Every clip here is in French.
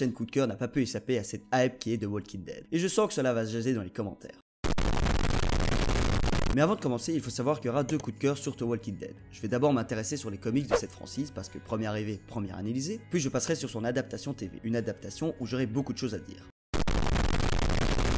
chaîne coup de cœur n'a pas pu échapper à cette hype qui est The Walking Dead. Et je sens que cela va se jaser dans les commentaires. Mais avant de commencer, il faut savoir qu'il y aura deux coups de cœur sur The Walking Dead. Je vais d'abord m'intéresser sur les comics de cette franchise parce que premier arrivé, premier analysé, puis je passerai sur son adaptation TV, une adaptation où j'aurai beaucoup de choses à dire.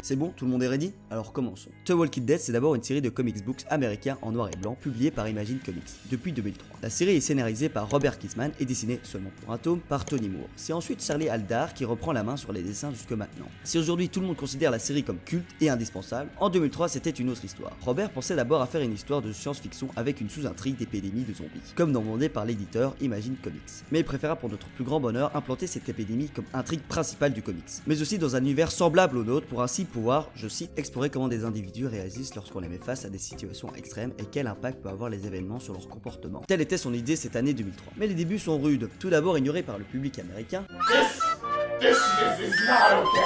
C'est bon, tout le monde est ready? Alors commençons. The Walking Dead, c'est d'abord une série de comics books américains en noir et blanc publiée par Imagine Comics depuis 2003. La série est scénarisée par Robert Kirkman et dessinée seulement pour un tome par Tony Moore. C'est ensuite Charlie Adlard qui reprend la main sur les dessins jusque maintenant. Si aujourd'hui tout le monde considère la série comme culte et indispensable, en 2003 c'était une autre histoire. Robert pensait d'abord à faire une histoire de science-fiction avec une sous-intrigue d'épidémie de zombies, comme demandé par l'éditeur Imagine Comics. Mais il préféra pour notre plus grand bonheur implanter cette épidémie comme intrigue principale du comics, mais aussi dans un univers semblable au nôtre pour ainsi pouvoir, je cite, explorer comment des individus réagissent lorsqu'on les met face à des situations extrêmes et quel impact peut avoir les événements sur leur comportement. Telle était son idée cette année 2003. Mais les débuts sont rudes, tout d'abord ignorés par le public américain. This is not okay.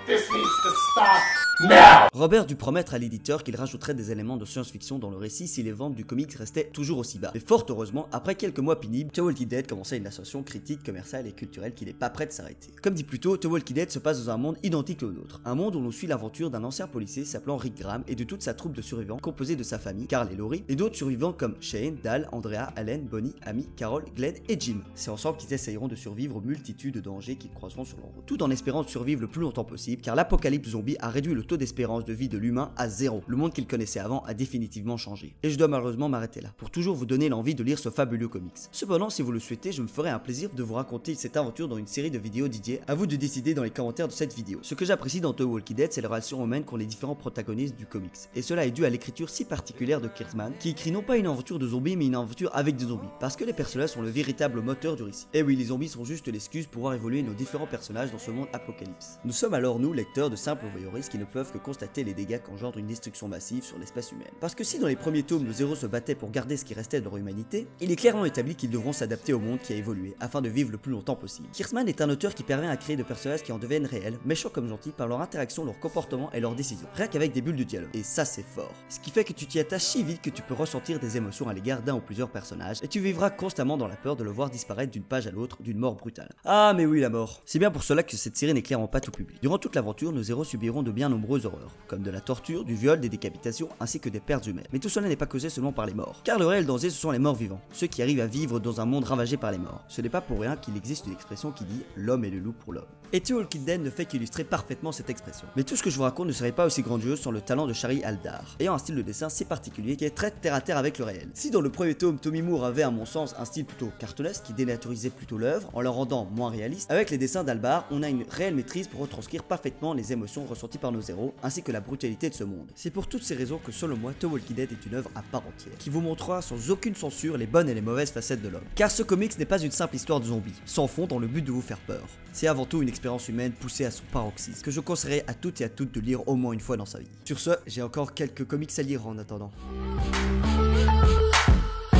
This needs to stop now. Robert dut promettre à l'éditeur qu'il rajouterait des éléments de science-fiction dans le récit si les ventes du comics restaient toujours aussi bas. Mais fort heureusement, après quelques mois pénibles, The Walking Dead commençait une ascension critique, commerciale et culturelle qui n'est pas prête de s'arrêter. Comme dit plus tôt, The Walking Dead se passe dans un monde identique au nôtre. Un monde où l'on suit l'aventure d'un ancien policier s'appelant Rick Graham et de toute sa troupe de survivants composée de sa famille, Carl et Laurie, et d'autres survivants comme Shane, Dal, Andrea, Allen, Bonnie, Amy, Carol, Glenn et Jim. C'est ensemble qu'ils essayeront de survivre aux multitudes de dangers qu'ils croiseront sur leur route, tout en espérant survivre le plus longtemps possible, car l'apocalypse zombie a réduit le taux d'espérance de vie de l'humain à 0. Le monde qu'il connaissait avant a définitivement changé. Et je dois malheureusement m'arrêter là, pour toujours vous donner l'envie de lire ce fabuleux comics. Cependant, si vous le souhaitez, je me ferai un plaisir de vous raconter cette aventure dans une série de vidéos dédiées. À vous de décider dans les commentaires de cette vidéo. Ce que j'apprécie dans The Walking Dead, c'est la relation humaine qu'ont les différents protagonistes du comics. Et cela est dû à l'écriture si particulière de Kirkman, qui écrit non pas une aventure de zombies, mais une aventure avec des zombies. Parce que les personnages sont le véritable moteur du récit. Et oui, les zombies sont juste l'excuse pour voir évoluer nos différents personnages dans ce monde apocalypse. Nous sommes alors, nous, lecteurs, de simples voyeuristes qui ne peuvent que constater les dégâts qu'engendre une destruction massive sur l'espèce humaine. Parce que si dans les premiers tomes, nos héros se battaient pour garder ce qui restait de leur humanité, il est clairement établi qu'ils devront s'adapter au monde qui a évolué, afin de vivre le plus longtemps possible. Kirkman est un auteur qui parvient à créer de personnages qui en deviennent réels, méchants comme gentils, par leur interaction, leur comportement et leurs décisions, rien qu'avec des bulles de dialogue. Et ça c'est fort. Ce qui fait que tu t'y attaches si vite que tu peux ressentir des émotions à l'égard d'un ou plusieurs personnages, et tu vivras constamment dans la peur de le voir disparaître d'une page à l'autre d'une mort brutale. Ah mais oui, la mort. C'est bien pour cela que cette série n'est clairement pas tout public. Durant toute l'aventure, nos héros subiront de bien nombreuses horreurs, comme de la torture, du viol, des décapitations, ainsi que des pertes humaines. Mais tout cela n'est pas causé seulement par les morts. Car le réel danger, ce sont les morts vivants, ceux qui arrivent à vivre dans un monde ravagé par les morts. Ce n'est pas pour rien qu'il existe une expression qui dit « l'homme est le loup pour l'homme ». Et The Walking Dead ne fait qu'illustrer parfaitement cette expression. Mais tout ce que je vous raconte ne serait pas aussi grandiose sans le talent de Charlie Adlard, ayant un style de dessin si particulier qui est très terre à terre avec le réel. Si dans le premier tome, Tony Moore avait à mon sens un style plutôt cartoonesque qui dénaturisait plutôt l'œuvre en la rendant moins réaliste, avec les dessins d'Adlard, on a une réelle maîtrise pour retranscrire parfaitement les émotions ressenties par nos héros, ainsi que la brutalité de ce monde. C'est pour toutes ces raisons que selon moi, The Walking Dead est une œuvre à part entière, qui vous montrera sans aucune censure les bonnes et les mauvaises facettes de l'homme. Car ce comics n'est pas une simple histoire de zombies, sans fond dans le but de vous faire peur. C'est avant tout une expérience humaine poussée à son paroxysme, que je conseillerais à toutes et à toutes de lire au moins une fois dans sa vie. Sur ce, j'ai encore quelques comics à lire en attendant.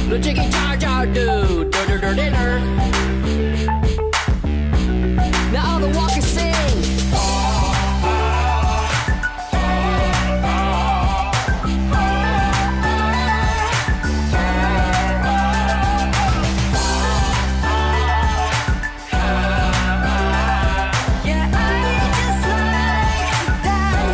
Le chicken jar jar do, do do do do do. Now all the walkers say